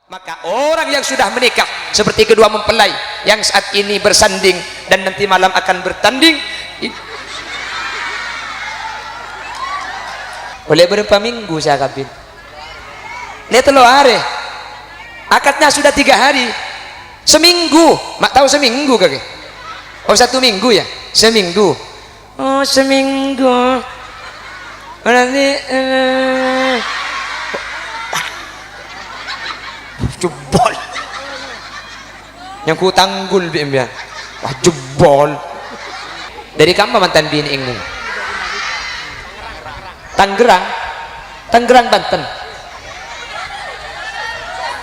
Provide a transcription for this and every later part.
Maka orang yang sudah menikah seperti kedua mempelai yang saat ini bersanding dan nanti malam akan bertanding, boleh berapa minggu saya kawin? Lihat lo hari akadnya sudah 3 hari, seminggu. Mak tahu seminggu kagak? Oh 1 minggu ya, seminggu. Oh seminggu. Berarti jebol yang ku tanggul bimbia. Wah jebol. Dari kamu mantan bini ini? Tangerang Banten,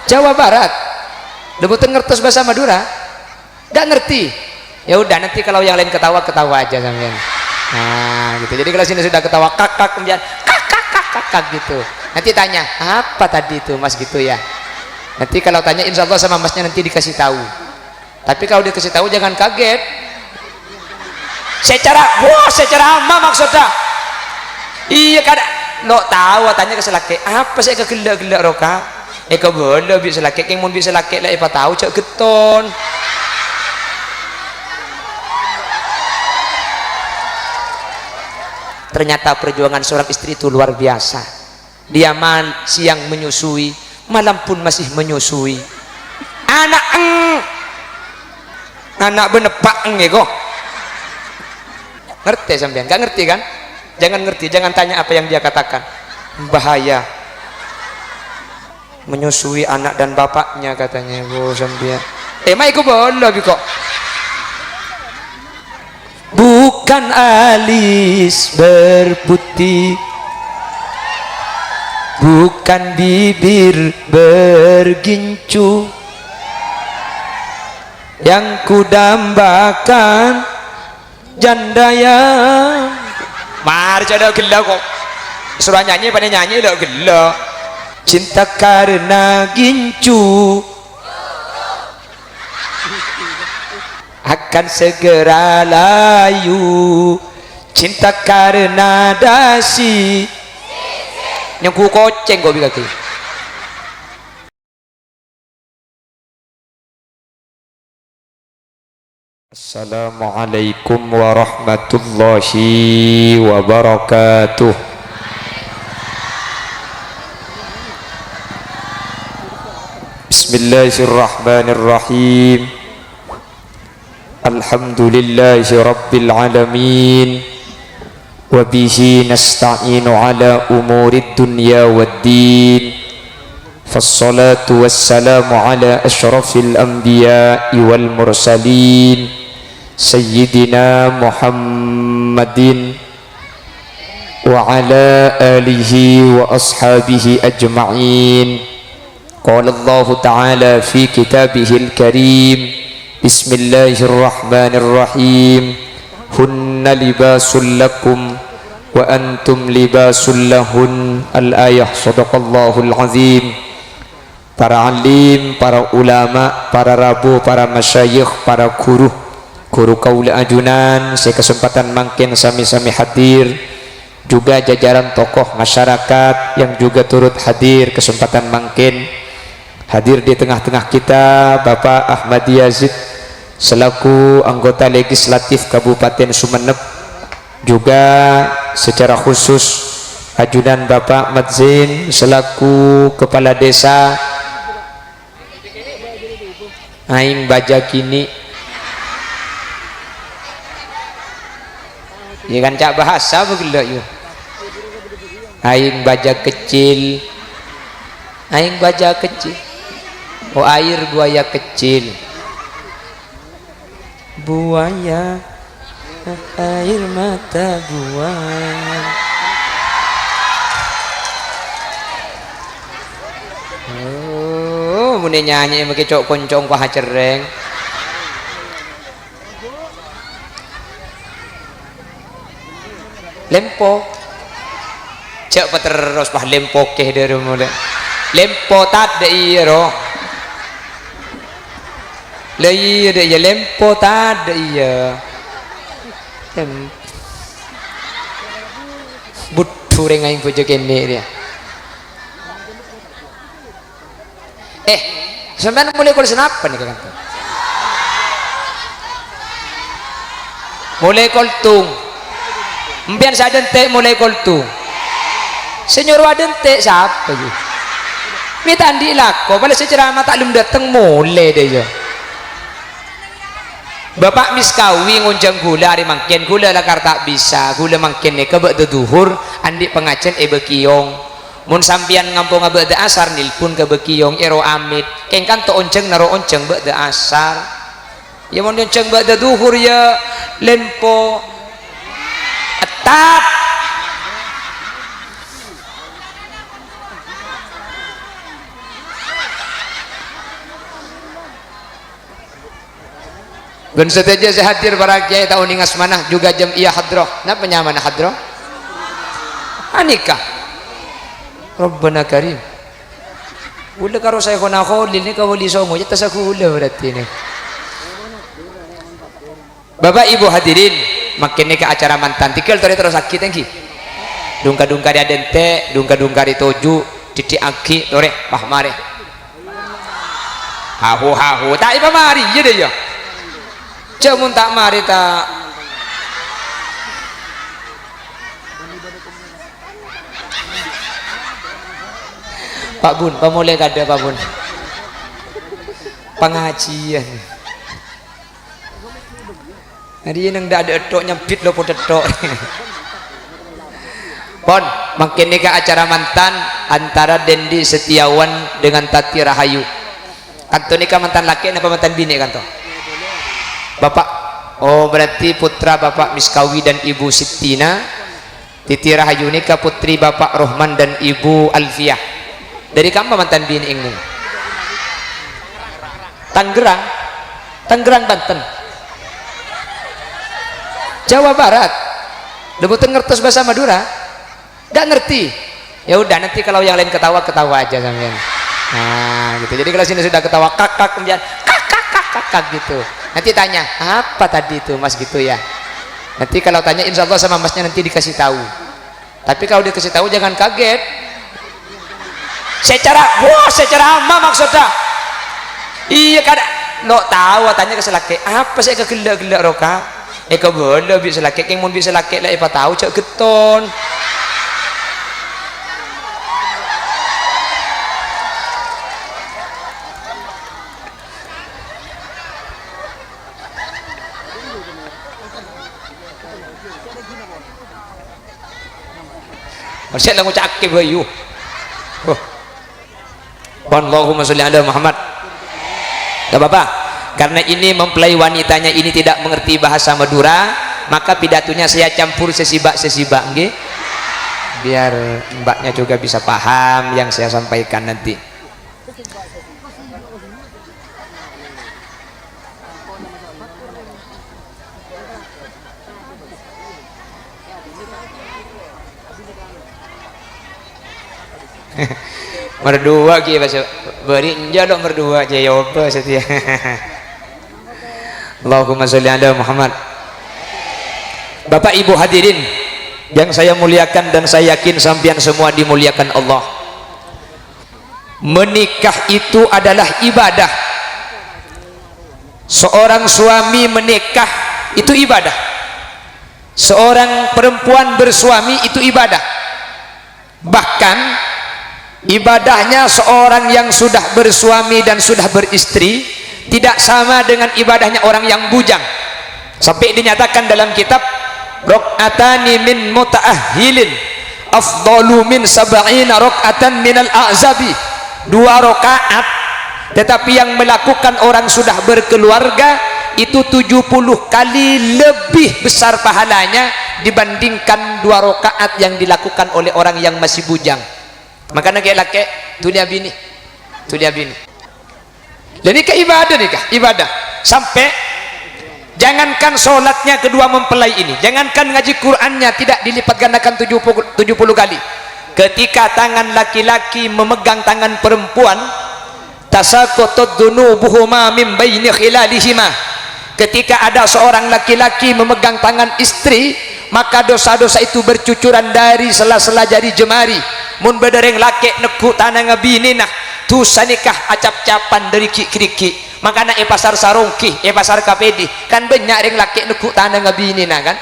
Jawa Barat. Debutan ngertos bahasa Madura? Gak ngerti. Ya udah nanti kalau yang lain ketawa aja sampean. Nah gitu. Jadi kalau sini sudah ketawa kakak kemudian kakak gitu. Nanti tanya apa tadi itu mas gitu ya. Nanti kalau tanya insya Allah sama masnya nanti dikasih tahu. Tapi kalau dikasih tahu jangan kaget. Secara ama maksudnya. Iya kada lo tahu tanya ke selaki apa saya ke gelak roka. Ke boleh bisa laki yang mau bisa laki lah apa tahu cak geton. Ternyata perjuangan seorang istri itu luar biasa. Dia siang menyusui, malam pun masih menyusui. Anak benepak kok. Ngerti sampean? Gak ngerti kan? Jangan ngerti, jangan tanya apa yang dia katakan. Bahaya. Menyusui anak dan bapaknya katanya, Bu sampean. Emang iku boleh kok. Bukan alis berputih, bukan bibir bergincu, yang kudambakan janda yang mari coba gila kok suruh nyanyi pada nyanyi lo gila. Cinta karena gincu akan segera layu, cinta karena dasi yang ku koceng gue bilang. Assalamualaikum warahmatullahi wabarakatuh. Bismillahirrahmanirrahim. Alhamdulillahi rabbil alamin. Wa bihi nasta'inu ala umurid dunya waddin. Fassalatu wassalamu ala ashrafil anbiya'i wal mursalin Sayyidina Muhammadin wa ala alihi wa ashabihi ajma'in. Qala Allah Ta'ala fi kitabihil karim. Bismillahirrahmanirrahim. Hunna libasul lakum wa antum libasul lahun. Al-ayah. Sadaqallahul azim. Para alim, para ulama, para rabu, para masyayikh, para guru kaula ajunan, saya kesempatan makin sami-sami hadir, juga jajaran tokoh masyarakat yang juga turut hadir kesempatan makin hadir di tengah-tengah kita, Bapak Ahmad Yazid selaku anggota legislatif Kabupaten Sumeneb, juga secara khusus ajudan Bapak Madzin selaku kepala desa Aing Baja kini. Ya kan cak bahasa begitu yuk. Aing Baja kecil, Aing Baja kecil. Oh air buaya kecil, buaya air mata buaya. Oh mune nyanyi make cok koncong paha cereng. Lempo cak terus pah lempo keh dari mulai lempo tak de iro lagi de ya lempo tak de iya butuh rengai bojo kene dia sampean mulai kol senapa nih kan mulai koltung mpian sadente mulai koltung senyor wadente siapa gitu minta andi lako balik secerama tak belum datang mulai deh yo bapak miskawi ngunjang gula hari mangkin gula lakar tak bisa gula mangkin nih kebak duhur andi pengajian bekiyong mun sampian ngampung ngabak de asar nilpun ke bekiyong ero amit kengkan to onceng naro onceng bak de asar ya mun onceng bak de duhur ya lempo etat dan setelah saya hadir para kiai tahun ingas manah juga jam iya hadroh nah penyaman hadroh anikah Rabbana Karim udah karo saya kona kholil ini kawali songo ya tas aku udah berarti ini Bapak Ibu hadirin makin ini ke acara mantan tikal terus sakit lagi dungka-dungka di adente dungka-dungka di toju titik aki tore pahmare hahu tak ipa mari ya deh ya jamun tak mari tak Pak Bun pemulai kada Pak Bun pengajian hari ini ndak ada etok nyempit lo pot etok pon makin nikah acara mantan antara Dendi Setiawan dengan Tati Rahayu kanto nikah mantan laki apa mantan bini kanto Bapak oh berarti putra Bapak Miskawi dan Ibu Sitina Titi Rahayu nikah putri Bapak Rohman dan Ibu Alfiah dari kamu mantan bini ini Tangerang Banten Jawa Barat debutan ngertos bahasa Madura nggak ngerti ya udah nanti kalau yang lain ketawa aja sampean nah gitu jadi kalau sini sudah ketawa kakak kemudian kakak gitu nanti tanya apa tadi itu mas gitu ya nanti kalau tanya insya Allah sama masnya nanti dikasih tahu tapi kalau dikasih tahu jangan kaget secara ama maksudnya iya kada no tahu tanya ke selaki apa saya kegelak roka ke boleh bisa selaki yang mau bisa laki lah apa tahu cak geton Saya lah ngucap ke bayu. Allahumma sholli ala Muhammad. Gak apa-apa. Karena ini mempelai wanitanya ini tidak mengerti bahasa Madura, maka pidatonya saya campur sesibak nggih. Biar mbaknya juga bisa paham yang saya sampaikan nanti. Merdua ki bahasa beri njadok merdua aja ya apa setia. Allahumma sholli ala Muhammad. Bapak Ibu hadirin yang saya muliakan dan saya yakin sampean semua dimuliakan Allah. Menikah itu adalah ibadah. Seorang suami menikah itu ibadah. Seorang perempuan bersuami itu ibadah. Bahkan ibadahnya seorang yang sudah bersuami dan sudah beristri tidak sama dengan ibadahnya orang yang bujang. Sampai dinyatakan dalam kitab raq'atani min muta'ahhilin afdalu min sab'ina raq'atan minal a'zabi. 2 rakaat tetapi yang melakukan orang sudah berkeluarga itu 70 kali lebih besar pahalanya dibandingkan 2 rakaat yang dilakukan oleh orang yang masih bujang. Makanya kayak laki tulia bini jadi ke ibadah nih kah ibadah sampai jangankan sholatnya kedua mempelai ini, jangankan ngaji Qur'annya tidak dilipat gandakan 70 kali. Ketika tangan laki-laki memegang tangan perempuan tasaqatat dunubuhuma min baini khilalihima, ketika ada seorang laki-laki memegang tangan istri maka dosa-dosa itu bercucuran dari sela-sela jari jemari. Mun bedereng laki nekuk tanah ngabini nah 70 tu sanikah acap-capan dari kiki makana pasar sarungki pasar kapedi kan banyak ring laki nuku tanah ngabini na kan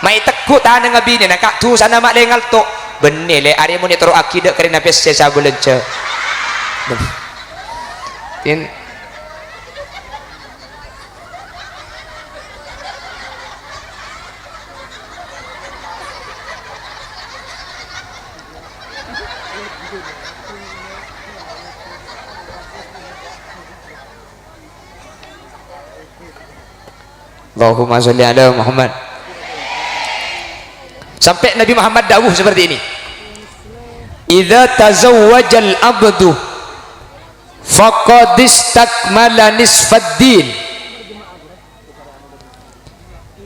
mai tekuk tanah ngabini na kak tu sana mak lengal to benele ari monitor akidah karena pesse sabulence tin Allahumma sholli ala Muhammad. Sampai Nabi Muhammad dawuh seperti ini, idza tazawwajal abdu faqad istakmala nisfaddin.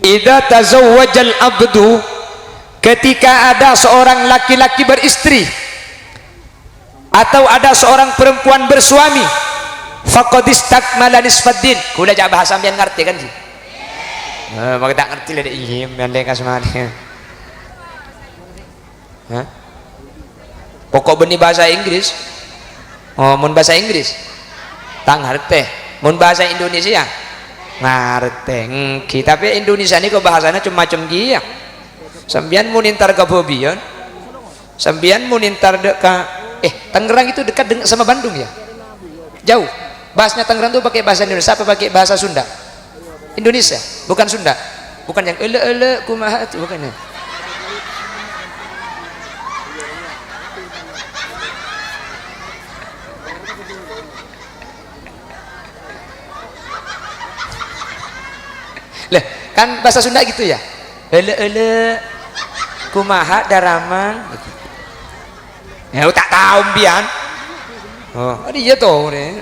Idza tazawwajal abdu, ketika ada seorang laki-laki beristri atau ada seorang perempuan bersuami, faqad istakmala nisfaddin. Kula jak bahasa sampean ngerti kan sih? Maka tak ngerti lah iya yang kasmane. Hah? Pokok benih bahasa Inggris. Oh, mun bahasa Inggris tak ngerti. Mun bahasa Indonesia ngerti. Kita tapi Indonesia ini kok bahasanya macam-macam dia. Sambian mun intar ke Bobion. Sambian mun intar dekat Tangerang itu dekat sama Bandung ya? Jauh. Bahasanya Tangerang tuh pakai bahasa Indonesia apa pakai bahasa Sunda? Indonesia, bukan Sunda, bukan yang ele kumaha itu bukannya. Lah, kan bahasa Sunda gitu ya. Ele kumaha daramang. Gitu. Ya tak tahu mbian. Oh, dia tahu ni.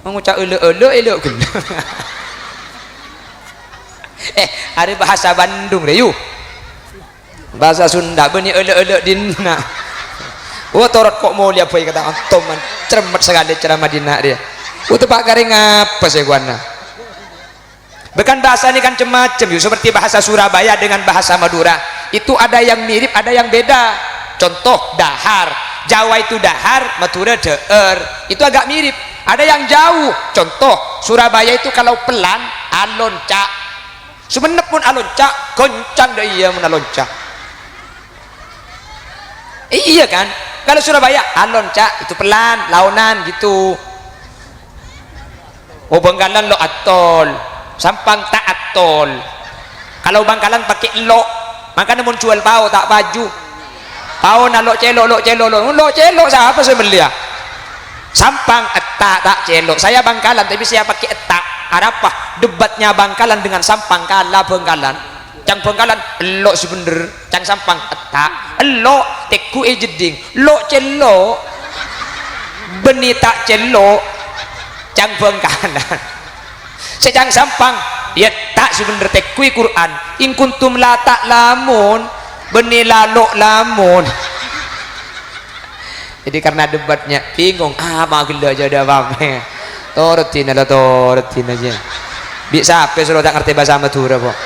Mengucap ele elok gila. Ada bahasa Bandung deh yuk bahasa Sunda benih elok dina torot kok mau lihat apa kata antoman cermat sekali ceramah dina dia pak garing apa sih guana bukan bahasa ini kan macam yuk seperti bahasa Surabaya dengan bahasa Madura itu ada yang mirip ada yang beda contoh dahar Jawa itu dahar Madura deer itu agak mirip ada yang jauh contoh Surabaya itu kalau pelan alon cak sebenarnya pun alonca goncang dah iya mun alonca iya kan kalau Surabaya alonca itu pelan launan gitu oh Bangkalan lo atol Sampang tak atol kalau Bangkalan pakai lo makanya mun jual pao tak baju pao na lo celok siapa saya beli ya Sampang etak tak celok saya Bangkalan tapi saya pakai etak ada apa debatnya Bangkalan dengan Sampang kalah Bangkalan cang Bangkalan lo sebener cang Sampang etak lo teku jeding lo celo benita celo cang Bangkalan secang Sampang ya tak sebener teku Quran in kuntum la tak lamun benila lo lamun jadi karena debatnya bingung makin aja ada apa Torotin aja bisa apa suruh tak ngerti bahasa Madura kok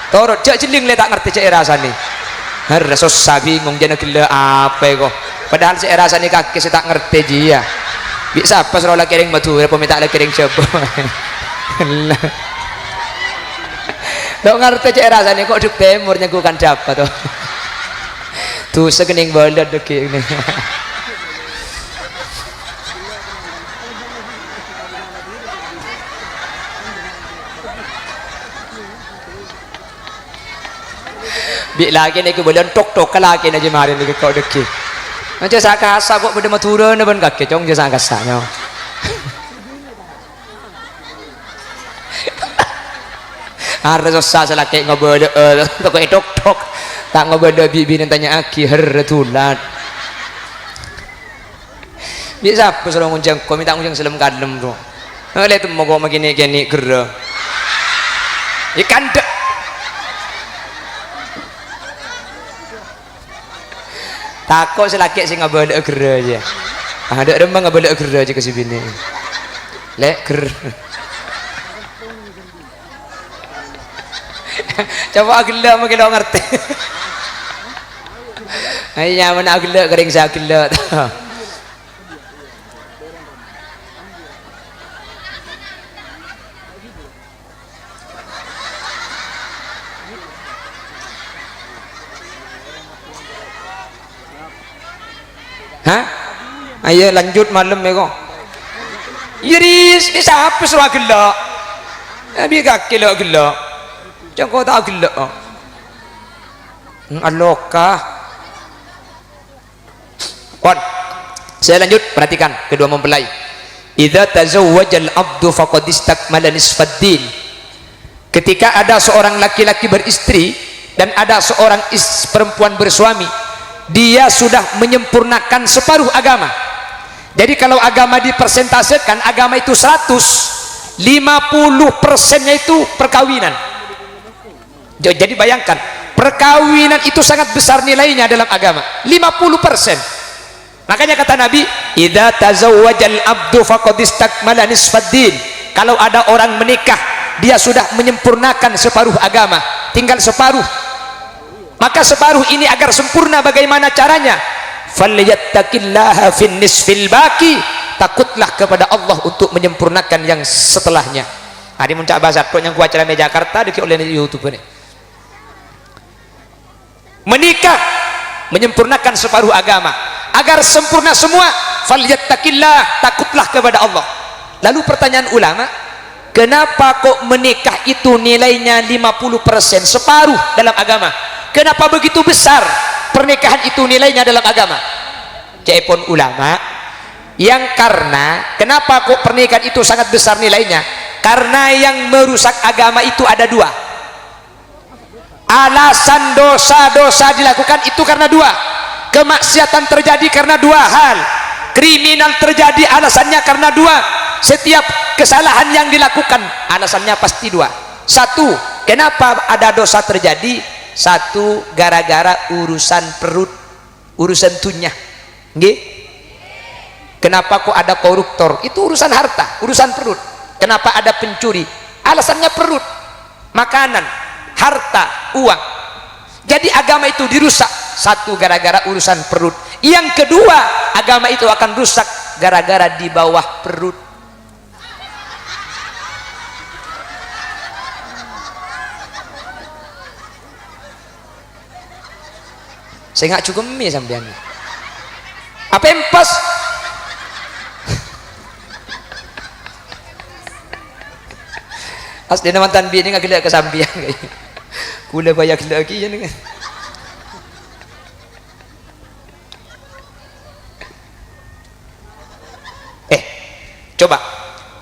torot cak jeling le tak ngerti cak rasane harus susah bingung jana gila apa kok padahal cak rasane kaki saya tak ngerti dia bisa apa suruh lagi ring Madura peminta lagi ring coba tak ngerti cak rasane kok duk temurnya gue kan dapat tuh sekening balat dek ini Bik lagi ni ke bulan tok lagi na jemari ni kau deki. Macam saya kasa kok pada Madura ni pun kaki cong je saya kasanya. Harus susah selaki ngobrol tak tok tak ngobrol bibi ni tanya aki hertulat. Bisa apa suruh nguncang kau minta nguncang selem kadem tu. Lihat tu mau kau begini gerah. Ikan dek. Takut selaki sih ngabel gerah aja. Ada remang ngabel gerah aja ke si bini. Lek ger. Coba agila mungkin lo ngerti. Ayah mana agila kering saya agila. Hah? Ayo lanjut malam ya kok. Iris bisa apa suara gelak? Abi gak gelak. Jangan kau tak gelak. Alokah. Kon. Saya lanjut, perhatikan kedua mempelai. Idza tazawwajal abdu faqad istakmala nisfaddin. Ketika ada seorang laki-laki beristri dan ada seorang perempuan bersuami, dia sudah menyempurnakan separuh agama. Jadi kalau agama dipersentasekan, agama itu 100, 50%-nya itu perkawinan. Jadi bayangkan, perkawinan itu sangat besar nilainya dalam agama, 50%. Makanya kata Nabi, idza tazawwajal abdu faqad istakmala nisfaddin. Kalau ada orang menikah, dia sudah menyempurnakan separuh agama, tinggal separuh. Maka separuh ini agar sempurna bagaimana caranya? Falyattaqillaha fin nisfil baqi. Takutlah kepada Allah untuk menyempurnakan yang setelahnya. Hari muncak bahasa kok yang gua acara meja Jakarta dikit oleh YouTube ini. Menikah menyempurnakan separuh agama agar sempurna semua. Falyattaqillah, takutlah kepada Allah. Lalu pertanyaan ulama, kenapa kok menikah itu nilainya 50%, separuh dalam agama? Kenapa begitu besar pernikahan itu nilainya dalam agama? Cepon ulama yang karena kenapa kok pernikahan itu sangat besar nilainya? Karena yang merusak agama itu ada dua. Alasan dosa-dosa dilakukan itu karena dua. Kemaksiatan terjadi karena dua hal. Kriminal terjadi alasannya karena dua. Setiap kesalahan yang dilakukan alasannya pasti dua. Satu, kenapa ada dosa terjadi? Satu, gara-gara urusan perut, urusan tunyah. Nggih? Kenapa kok ada koruptor? Itu urusan harta, urusan perut. Kenapa ada pencuri? Alasannya perut, makanan, harta, uang. Jadi agama itu dirusak. Satu, gara-gara urusan perut. Yang kedua, agama itu akan rusak gara-gara di bawah perut. Saya nggak cukup mie sampean. Apa yang pas? Asli mantan bini nggak gila kesampian kayak. Kula banyak lagi ya nih. Coba,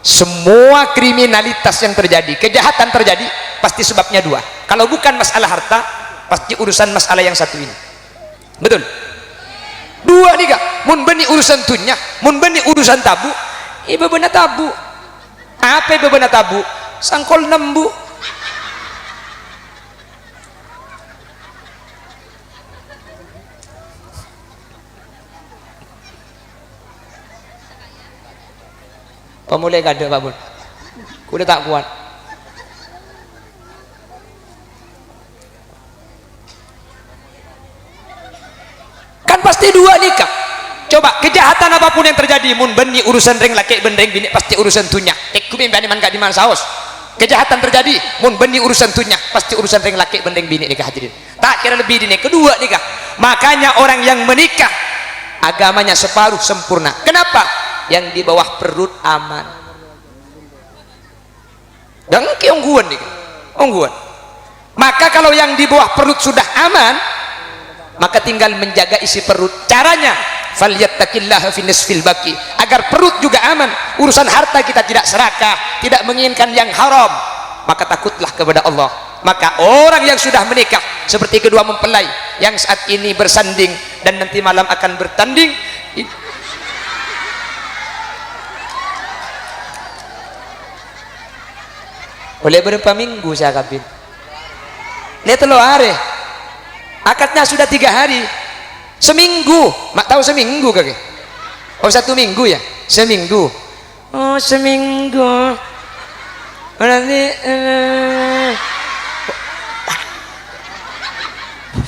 semua kriminalitas yang terjadi, kejahatan terjadi, pasti sebabnya dua. Kalau bukan masalah harta, pasti urusan masalah yang satu ini. Betul? Dua nih kak, mun beni urusan tunya, mun beni urusan tabu, ibu benar tabu. Apa ibu benar tabu? Sangkol nembu. Pemulai gak ada Pak Bun. Udah tak kuat. Kan pasti dua nikah. Coba kejahatan apapun yang terjadi, mun beni urusan ring laki bendeng bini pasti urusan tunya. Kubi bani man gak di man saus. Kejahatan terjadi, mun beni urusan tunya pasti urusan ring laki bendeng bini nikah hadirin. Tak kira lebih dini kedua nikah. Makanya orang yang menikah agamanya separuh sempurna. Kenapa? Yang di bawah perut aman. Dan keungguan nih, ungguan. Maka kalau yang di bawah perut sudah aman, maka tinggal menjaga isi perut. Caranya, falyattaqillaha fi nisfil baqi, agar perut juga aman. Urusan harta kita tidak serakah, tidak menginginkan yang haram. Maka takutlah kepada Allah. Maka orang yang sudah menikah seperti kedua mempelai yang saat ini bersanding dan nanti malam akan bertanding, oleh berapa minggu saya kawin? Lihat lo hari, akadnya sudah 3 hari, seminggu, mak tahu seminggu kakek? Oh 1 minggu ya, seminggu. Oh seminggu. Berarti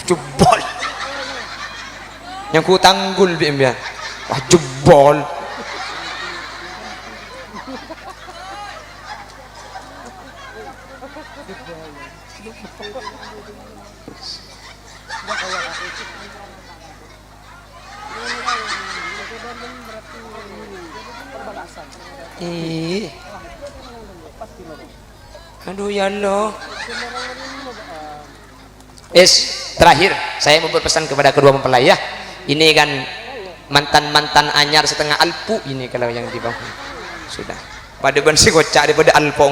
jebol. Yang ku tanggul biar, wah jebol. Aduh ya Allah. Terakhir saya mau berpesan kepada kedua mempelai ya. Ini kan mantan-mantan anyar setengah alpu ini kalau yang di bawah. Sudah. Pada bensi kocak daripada alpong.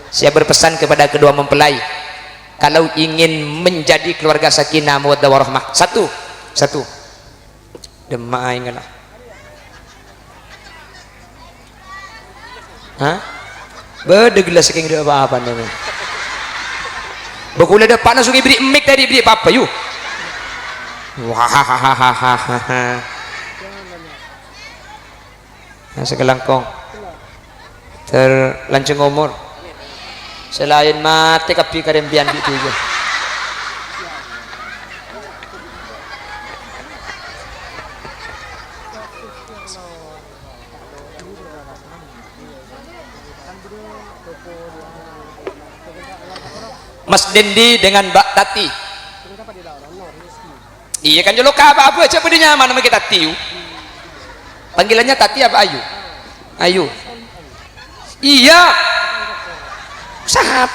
Saya berpesan kepada kedua mempelai, kalau ingin menjadi keluarga sakinah mawaddah warahmah, satu demai ngalah. Hah? Bedegelas saking dia apa-apa nih. Bakula depan langsung beri mic tadi beri apa yuk. Wah. Nah, sekelangkong terlancung umur selain mati kapi karembian di tiga. Mas Dendi dengan Mbak Tati. Iya kan jolo apa aja pedenya mana kita Tati. Panggilannya Tati apa Ayu? Ayu. Iya. Sahab.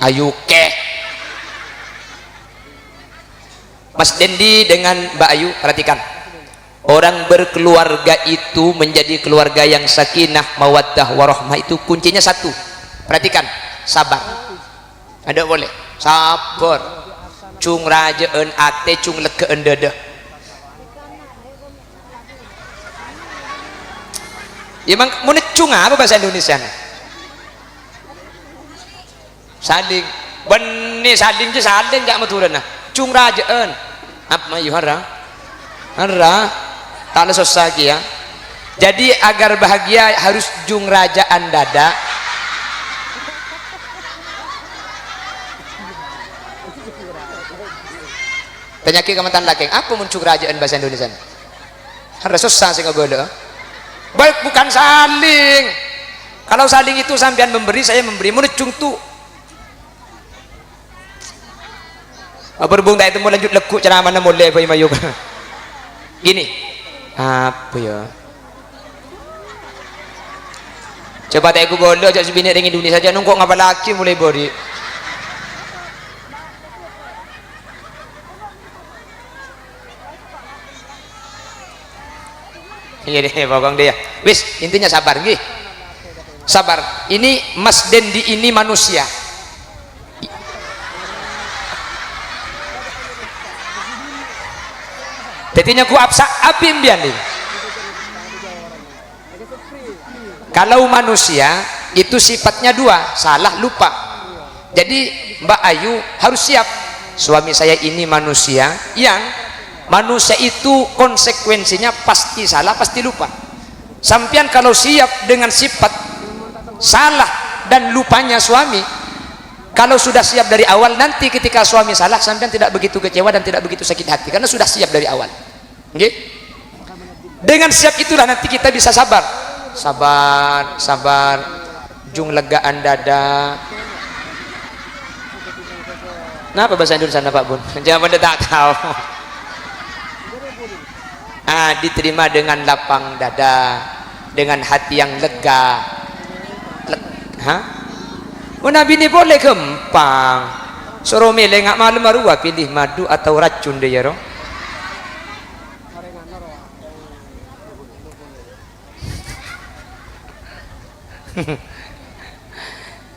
Ayu ke. Mas Dendi dengan Mbak Ayu, perhatikan. Orang berkeluarga itu menjadi keluarga yang sakinah, mawaddah, warahmah itu kuncinya satu. Perhatikan, sabar. Ada boleh? Sabar. Cung rajaan ate, cung lekeun deudeuh. Ya mang mun cung apa bahasa Indonesia? Saling. Beni saling je saling jak meturun nah. Cung rajaan. Apa mah hara? Hara. Tak selesai lagi ya. Jadi agar bahagia harus jung rajaan dada. Penyakit kementan laki apa muncul kerajaan bahasa Indonesia harus susah sih ngobrol baik bukan saling. Kalau saling itu sampean memberi saya memberi menecung tuh berbung tak itu mau lanjut lekuk cara mana mulai apa yang gini apa ya coba tak aku bodoh ajak sebini dengan Indonesia saja nunggu ngapa laki mulai bori. Iya deh bokong dia wis intinya sabar gih sabar. Ini Mas Dendi ini manusia tetinya ku apsa api imbian nih. Kalau manusia itu sifatnya dua, salah lupa. Jadi Mbak Ayu harus siap, suami saya ini manusia yang manusia itu konsekuensinya pasti salah, pasti lupa. Sampian kalau siap dengan sifat salah dan lupanya suami, kalau sudah siap dari awal, nanti ketika suami salah sampian tidak begitu kecewa dan tidak begitu sakit hati karena sudah siap dari awal. Okay? Dengan siap itulah nanti kita bisa sabar, jung legaan dada. Nah apa bahasa Indonesia Pak Bun? Jangan pada tak tahu. Diterima dengan lapang dada, dengan hati yang lega. Nabi ini boleh gempang. Suruh milih nggak malam marua pilih madu atau racun dia roh.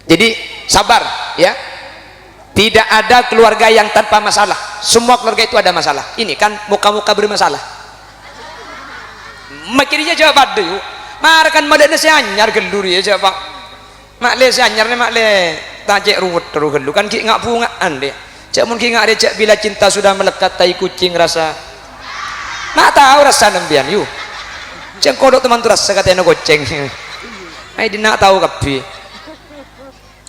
Jadi sabar ya. Tidak ada keluarga yang tanpa masalah. Semua keluarga itu ada masalah. Ini kan muka-muka bermasalah. Makirinya jawab ada yuk. Marakan madana si anyar gelur ya jawab. Makle si anyar ni makle tajek ruwet terus gelu kan ki ngak bungaan dia. Cak mungkin ngak dia cak bila cinta sudah melekat tai kucing rasa. Nak tahu rasa nembian yuk. Cak kodok teman tu rasa katanya goceng. Ai dia nak tahu kapi.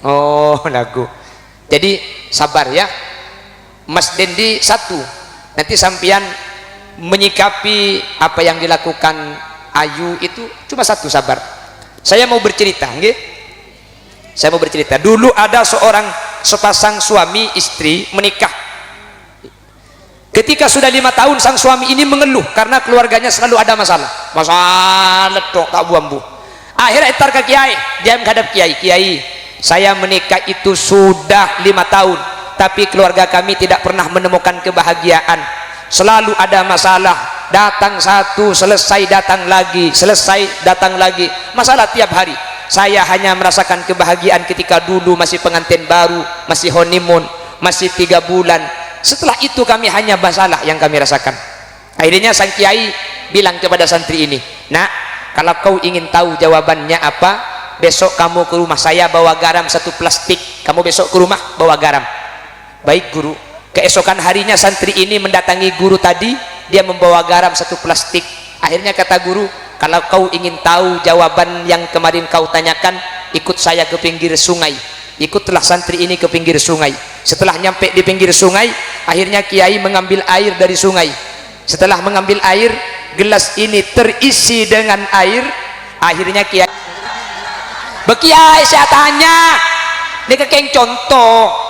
Oh lagu. Jadi sabar ya. Mas Dendi satu. Nanti sampian menyikapi apa yang dilakukan ayu itu cuma satu, sabar. Saya mau bercerita, nggih. Saya mau bercerita. Dulu ada sepasang suami istri menikah. Ketika sudah 5 tahun sang suami ini mengeluh karena keluarganya selalu ada masalah. Masalah tok tak buambu. Akhirnya entar ke kiai, dia menghadap kiai. Kiai, saya menikah itu sudah 5 tahun, tapi keluarga kami tidak pernah menemukan kebahagiaan. Selalu ada masalah, datang satu selesai datang lagi, selesai datang lagi, masalah tiap hari. Saya hanya merasakan kebahagiaan ketika dulu masih pengantin baru, masih honeymoon, masih 3 bulan. Setelah itu kami hanya masalah yang kami rasakan. Akhirnya sang kiai bilang kepada santri ini, nak, kalau kau ingin tahu jawabannya apa, besok kamu ke rumah saya bawa garam 1 plastik. Kamu besok ke rumah bawa garam. Baik guru. Keesokan harinya santri ini mendatangi guru tadi, dia membawa garam 1 plastik. Akhirnya kata guru, kalau kau ingin tahu jawaban yang kemarin kau tanyakan, ikut saya ke pinggir sungai. Ikutlah santri ini ke pinggir sungai. Setelah nyampe di pinggir sungai, akhirnya kiai mengambil air dari sungai. Setelah mengambil air, gelas ini terisi dengan air. Akhirnya kiai, bekiai saya tanya, ini kekeng contoh.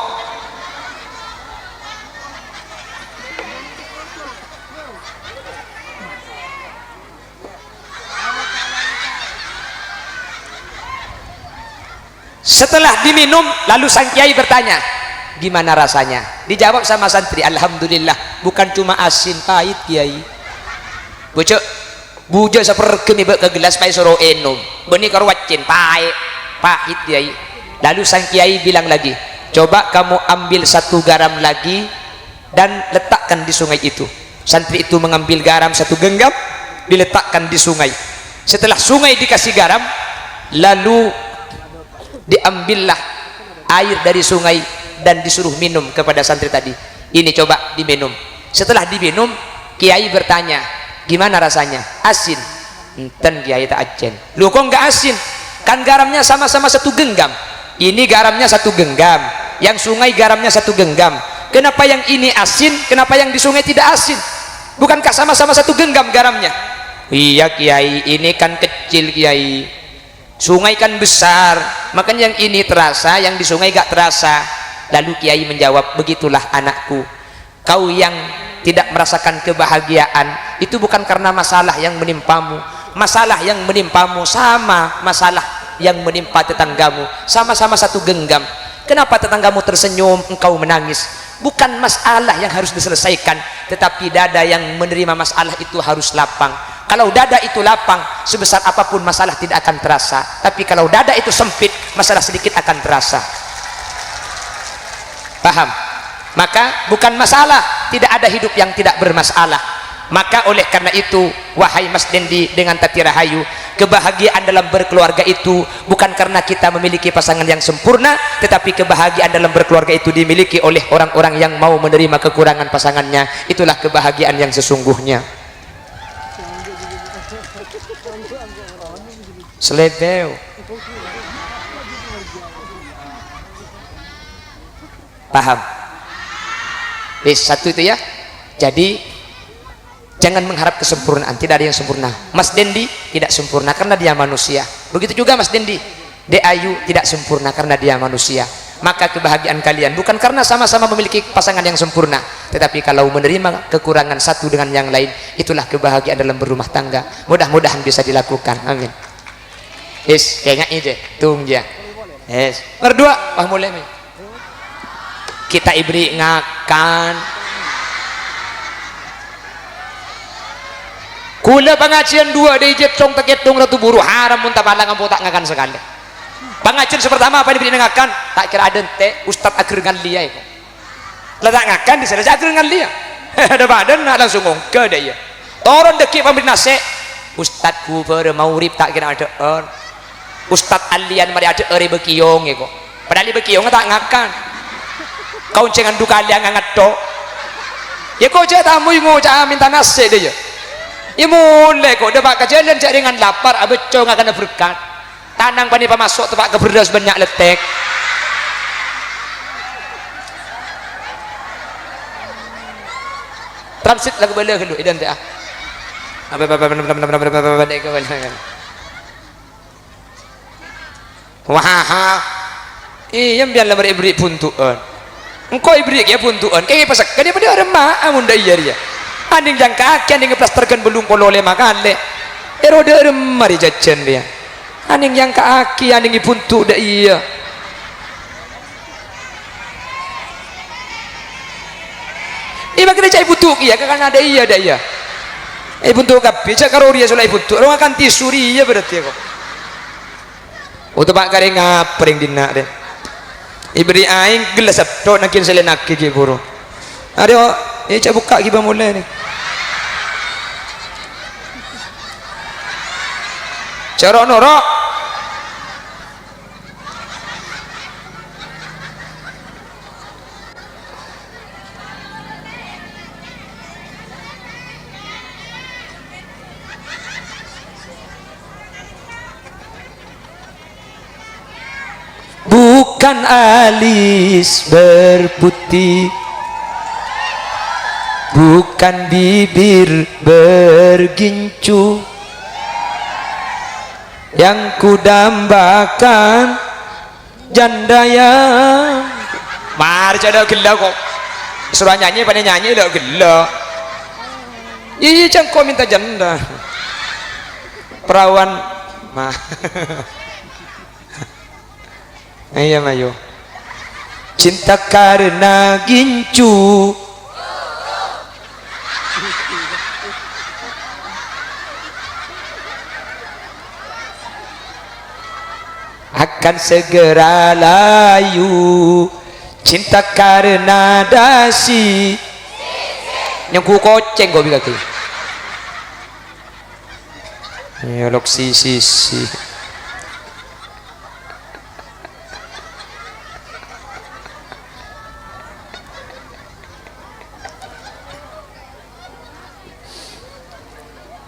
Setelah diminum, lalu sang kiai bertanya, gimana rasanya? Dijawab sama santri, alhamdulillah, bukan cuma asin, pahit kiai. Bocok bujo seperti ke gelas pai suruh enum benih karwacin pahit kiai. Lalu sang kiai bilang lagi, coba kamu ambil 1 garam lagi dan letakkan di sungai itu. Santri itu mengambil garam 1 genggam, diletakkan di sungai. Setelah sungai dikasih garam, lalu diambillah air dari sungai dan disuruh minum kepada santri tadi. Ini coba diminum. Setelah diminum, kiai bertanya, gimana rasanya? Asin. Enten kiai tak acen. Lu kok enggak asin? Kan garamnya sama-sama 1 genggam. Ini garamnya 1 genggam, yang sungai garamnya 1 genggam. Kenapa yang ini asin, kenapa yang di sungai tidak asin? Bukankah sama-sama 1 genggam garamnya? Iya kiai, ini kan kecil kiai. Sungai kan besar, makanya yang ini terasa, yang di sungai gak terasa. Lalu kiai menjawab, begitulah anakku, kau yang tidak merasakan kebahagiaan itu bukan karena masalah yang menimpamu. Masalah yang menimpamu sama masalah yang menimpa tetanggamu, sama-sama 1 genggam. Kenapa tetanggamu tersenyum, engkau menangis? Bukan masalah yang harus diselesaikan, tetapi dada yang menerima masalah itu harus lapang. Kalau dada itu lapang, sebesar apapun masalah tidak akan terasa. Tapi kalau dada itu sempit, masalah sedikit akan terasa. Paham? Maka bukan masalah, tidak ada hidup yang tidak bermasalah. Maka oleh karena itu, wahai Mas Dendi dengan Tati Rahayu, kebahagiaan dalam berkeluarga itu bukan karena kita memiliki pasangan yang sempurna, tetapi kebahagiaan dalam berkeluarga itu dimiliki oleh orang-orang yang mau menerima kekurangan pasangannya. Itulah kebahagiaan yang sesungguhnya. Selebeu. Paham? Satu itu ya. Jadi jangan mengharap kesempurnaan, tidak ada yang sempurna. Mas Dendi tidak sempurna karena dia manusia. Begitu juga Mas Dendi, De Ayu tidak sempurna karena dia manusia. Maka kebahagiaan kalian bukan karena sama-sama memiliki pasangan yang sempurna, tetapi kalau menerima kekurangan satu dengan yang lain, itulah kebahagiaan dalam berumah tangga. Mudah-mudahan bisa dilakukan. Amin. Yes, kayaknya ide tung dia. Yes. Berdua, wah mulai nih. Kita ibri ngakan. Kula pengajian 2 dijet cong teketung ratu buru haram muntah balang ampo tak ngakan sekali. Pengajian pertama apa diberi ngakan? Tak kira ada ente Ustad akhir ngan lia itu. Letak ngakan di sana akhir ngan lia. Ada badan nak langsung ngongke deh ya. Toron deki pemberi nase. Ustadku pada maurib tak kira ada Ustad alian mari ada bekiyong ya kok. Padahal bekiyong tak ngakan. Kau jangan duka liang ngangat tok. Ya kau cak tamu imu cak minta nase deh ya. Ya mulai kok dapat kajian cak dengan lapar abeco ngakan berkat. Tanang pani pamasok tempat keberdas banyak letek. Transit lagu bala dulu idan teh. wah iya biar lembar ibrik puntuan engkau ibrik ya puntuan kayak pasak kan dia pada remah amun dah iya dia anding jang kaki anding plasterkan belum kolole makan le eroda remah dia jajan dia anding yang kaki anding puntu dah iya iya kena cai putuk iya kan ada iya dah iya puntuk kapi cak karo dia solai putuk orang akan tisuri iya berarti kok untuk pak kare ngapring dina deh ibri aing gelas sapto nakin selenak ki buru ada cak buka ki mulai nih cara norok bukan alis berputih bukan bibir bergincu yang kudambakan janda yang mari ada gila kok suruh nyanyi pada nyanyi udah gila iya jangan kau minta janda perawan mah iya mayo cinta karena gincu akan segera layu cinta karena dasi yang ku koceng kau bilang ya lok si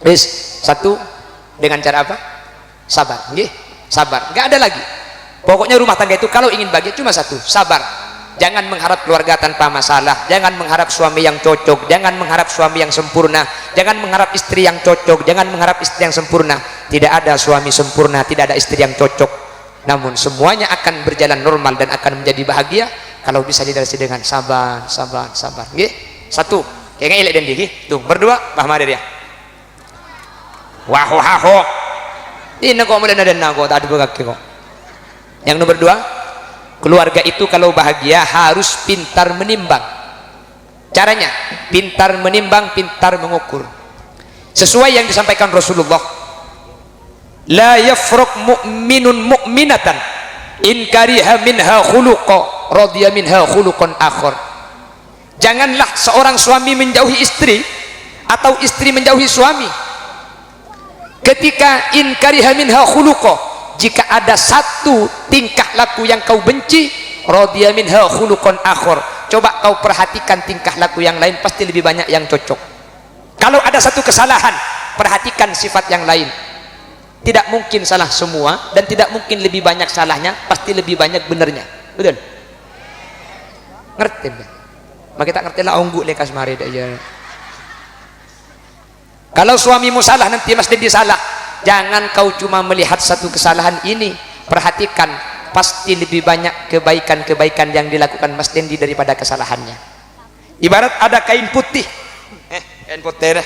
wis satu dengan cara apa sabar nggih sabar nggak ada lagi pokoknya rumah tangga itu kalau ingin bahagia cuma satu sabar jangan mengharap keluarga tanpa masalah jangan mengharap suami yang cocok jangan mengharap suami yang sempurna jangan mengharap istri yang cocok jangan mengharap istri yang sempurna tidak ada suami sempurna tidak ada istri yang cocok namun semuanya akan berjalan normal dan akan menjadi bahagia kalau bisa didasari dengan sabar nggih satu kayak ngelek dan diki tuh berdua paham ada dia wah ini kok mulai ada nago tadi kaki kok yang nomor dua keluarga itu kalau bahagia harus pintar menimbang caranya pintar menimbang pintar mengukur sesuai yang disampaikan Rasulullah la yafruq mu'minun mu'minatan in kariha minha khuluqa radiya minha khuluqan akhar janganlah seorang suami menjauhi istri atau istri menjauhi suami ketika in kariha minha khuluqa jika ada satu tingkah laku yang kau benci radiya minha khuluqan akhar coba kau perhatikan tingkah laku yang lain pasti lebih banyak yang cocok kalau ada satu kesalahan perhatikan sifat yang lain tidak mungkin salah semua dan tidak mungkin lebih banyak salahnya pasti lebih banyak benernya betul ngerti kan maka kita ngerti lah ongguk lekas mari aja kalau suamimu salah nanti mas dia salah jangan kau cuma melihat satu kesalahan ini perhatikan pasti lebih banyak kebaikan-kebaikan yang dilakukan Mas Dendi daripada kesalahannya ibarat ada kain putih kain putih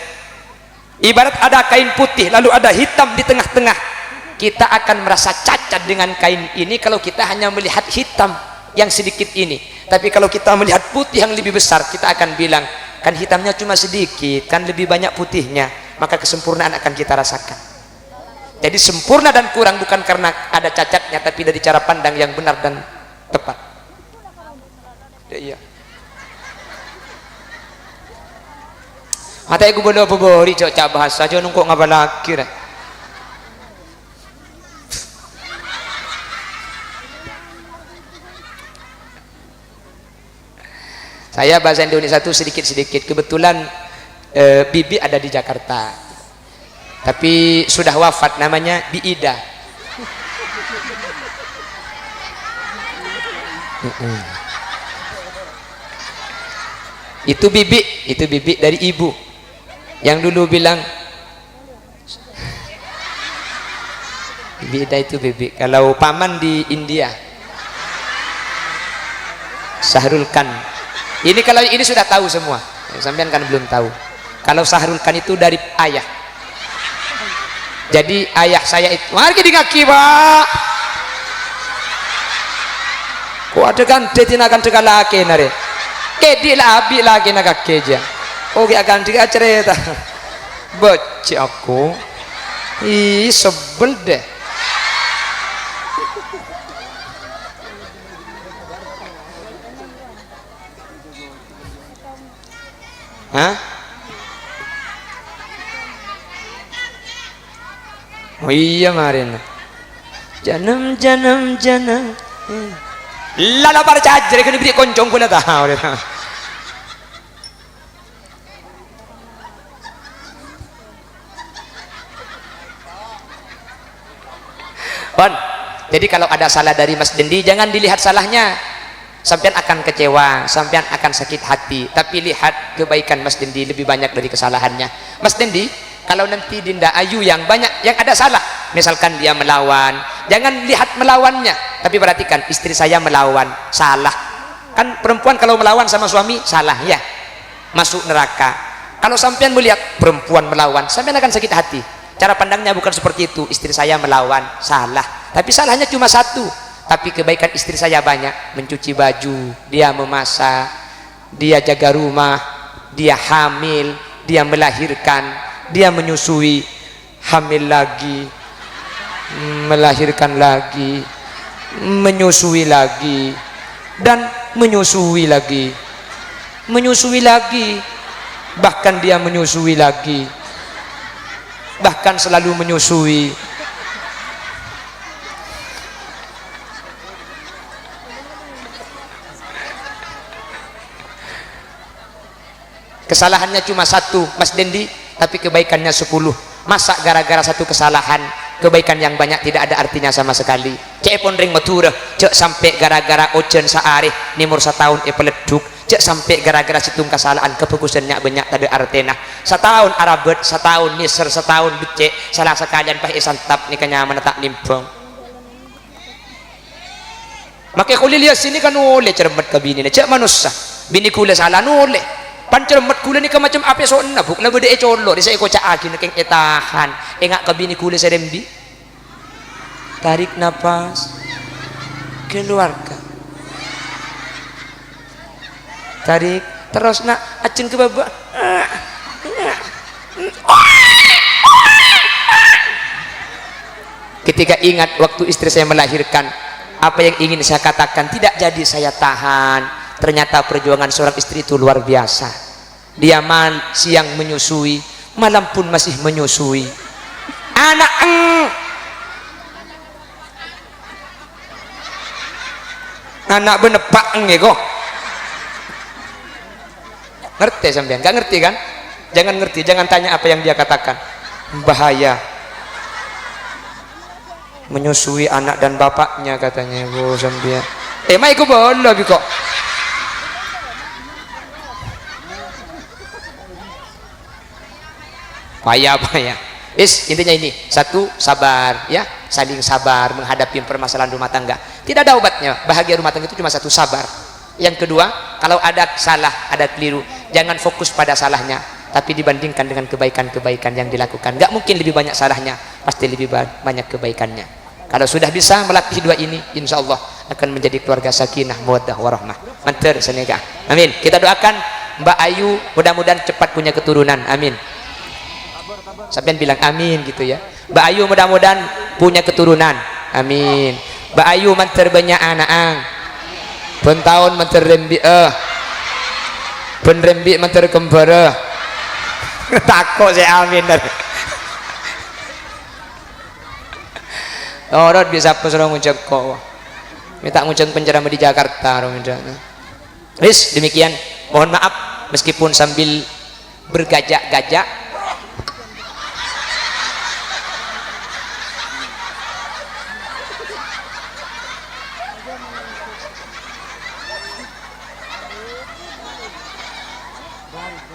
ibarat ada kain putih lalu ada hitam di tengah-tengah kita akan merasa cacat dengan kain ini kalau kita hanya melihat hitam yang sedikit ini tapi kalau kita melihat putih yang lebih besar kita akan bilang kan hitamnya cuma sedikit kan lebih banyak putihnya maka kesempurnaan akan kita rasakan jadi sempurna dan kurang bukan karena ada cacatnya tapi dari cara pandang yang benar dan tepat iya mata aku boleh bobori cak bahasa aja nunggu ngabalaki dah saya bahasa Indonesia itu sedikit-sedikit kebetulan bibi ada di Jakarta tapi sudah wafat namanya Bi Ida itu bibi dari ibu yang dulu bilang Beda itu bebek. Kalau paman di India, Syahrul Khan. Ini kalau ini sudah tahu semua. Sampean kan belum tahu. Kalau Syahrul Khan itu dari ayah. Jadi ayah saya itu, mari di kaki pak. Kau ada kan akan tegak lagi nare. Kedi lah abi lagi nak keja. Oke akan tiga cerita. Baca aku. Ih sebel deh. Hah? Oh iya marin. Janam. Lala para cajer kan diberi koncong pun tahu. Bon, jadi kalau ada salah dari Mas Dendi jangan dilihat salahnya. Sampean akan kecewa, sampean akan sakit hati, tapi lihat kebaikan Mas Dendi lebih banyak dari kesalahannya. Mas Dendi, kalau nanti Dinda Ayu yang banyak yang ada salah, misalkan dia melawan, jangan lihat melawannya, tapi perhatikan istri saya melawan, salah. Kan perempuan kalau melawan sama suami salah ya, masuk neraka. Kalau sampean melihat perempuan melawan, sampean akan sakit hati. Cara pandangnya bukan seperti itu, istri saya melawan, salah. Tapi salahnya cuma satu. Tapi kebaikan istri saya banyak, mencuci baju, dia memasak, dia jaga rumah, dia hamil, dia melahirkan, dia menyusui, hamil lagi, melahirkan lagi, menyusui lagi, dan menyusui lagi, bahkan dia menyusui lagi, bahkan selalu menyusui. Kesalahannya cuma satu Mas Dendi, tapi kebaikannya 10. Masa gara-gara satu kesalahan kebaikan yang banyak tidak ada artinya sama sekali. Cek pun ring matura, cek sampai gara-gara ojen saare nimur setahun peleduk, cek sampai gara-gara situng kesalahan kebagusannya banyak tadi artena. Setahun arabet, setahun niser, setahun becek, salah sekalian pah isantap nikahnya menetak nimpong. Makanya kulit lihat sini kan oleh cermat ke bini, cek manusia bini kulit salah oleh. Pancermat kula ni ka macam apa so na buk na bede e colo di sa iko caagi na keng etahan engak kabini kula sa rembi. Tarik napas, keluarkan, tarik terus nak acun ke bawah. Ketika ingat waktu istri saya melahirkan, apa yang ingin saya katakan tidak jadi saya tahan. Ternyata perjuangan seorang istri itu luar biasa. Dia siang menyusui, malam pun masih menyusui. Anak benepak kok. Ngerti sampean? Gak ngerti kan? Jangan ngerti, jangan tanya apa yang dia katakan. Bahaya. Menyusui anak dan bapaknya katanya, Bu sampean. Mai ku bola kok. Payah. Intinya ini, satu sabar ya, saling sabar menghadapi permasalahan rumah tangga. Tidak ada obatnya, bahagia rumah tangga itu cuma satu, sabar. Yang kedua, kalau ada salah, ada keliru, jangan fokus pada salahnya, tapi dibandingkan dengan kebaikan-kebaikan yang dilakukan. Gak mungkin lebih banyak salahnya, pasti lebih banyak kebaikannya. Kalau sudah bisa melatih dua ini, insya Allah akan menjadi keluarga sakinah, mawaddah, warahmah. Mantar senega. Amin. Kita doakan Mbak Ayu mudah-mudahan cepat punya keturunan. Amin. Sampai bilang amin gitu ya. Mbak Ayu mudah-mudahan punya keturunan. Amin. Mbak Ayu mantar banyak anak. Pun tahun mantar rembi pun rembi mantar kembara. Takut saya amin. Orang bisa apa suruh ngucap kok. Minta ngucap penceramah di Jakarta. Wis demikian. Mohon maaf meskipun sambil bergajak-gajak.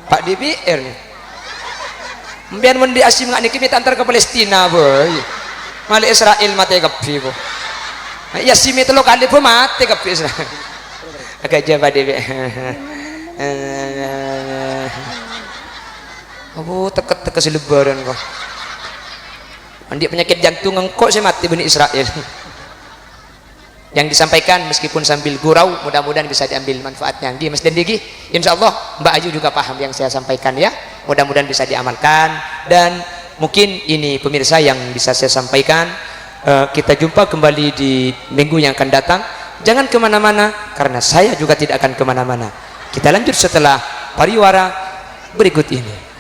Pak DPR nih. Mbiar mendi asim ngak niki minta antar ke Palestina boy. Mali Israel mati kapi po. Ya simi telo kali po mati kapi Israel. Agak jaba deh. Oh teka selebaran kok. Andi penyakit jantung engkau sih mati Bani Israel. Yang disampaikan meskipun sambil gurau, mudah-mudahan bisa diambil manfaatnya. Di Mas Dendigi, insya Allah Mbak Ayu juga paham yang saya sampaikan ya. Mudah-mudahan bisa diamalkan. Dan mungkin ini pemirsa yang bisa saya sampaikan. Kita jumpa kembali di minggu yang akan datang. Jangan kemana-mana, karena saya juga tidak akan kemana-mana. Kita lanjut setelah pariwara berikut ini.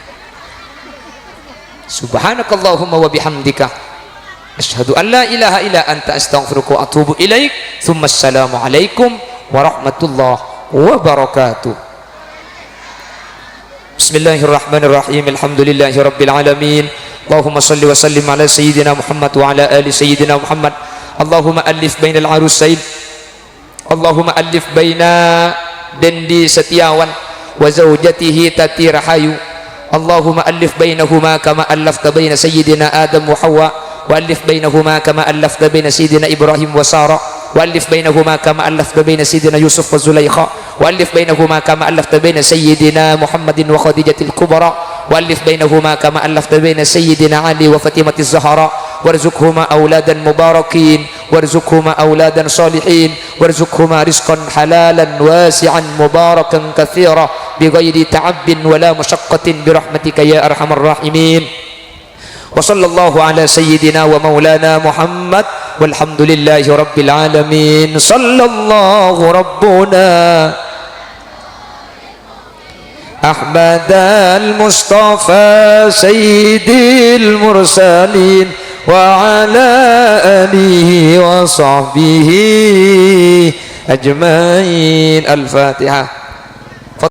Subhanakallahumma wa bihamdika asyhadu an la ilaha illa anta astaghfiruka wa atubu ilaik. Tsumma assalamu alaikum warahmatullahi wabarakatuh. Bismillahirrahmanirrahim. Alhamdulillahi rabbil alamin. Allahumma salli wa sallim ala sayyidina Muhammad wa ala ali sayyidina Muhammad. Allahumma alif bainal arusain. Allahumma alif baina Dendi Setiawan wa zawjatihi Tati Rahayu. Allahumma alif bainahuma kama allafta baina sayyidina Adam wa Hawa. وألف بينهما كما ألفت بين سيدنا إبراهيم وسارة وألف بينهما كما ألفت بين سيدنا يوسف وزليخة وألف بينهما كما ألفت بين سيدنا محمد وخديجة الكبرى وألف بينهما كما ألفت بين سيدنا علي وفاطمة الزهراء وارزقهما أولادا مباركين وارزقهما أولادا صالحين وارزقهما رزقا حلالا واسعا مباركا كثيرا بغير تعب ولا مشقة برحمتك يا أرحم الراحمين. وصلى الله على سيدنا ومولانا محمد والحمد لله رب العالمين. صلى الله ربنا أحمد المصطفى سيد المرسلين وعلى آله وصحبه أجمعين. الفاتحة.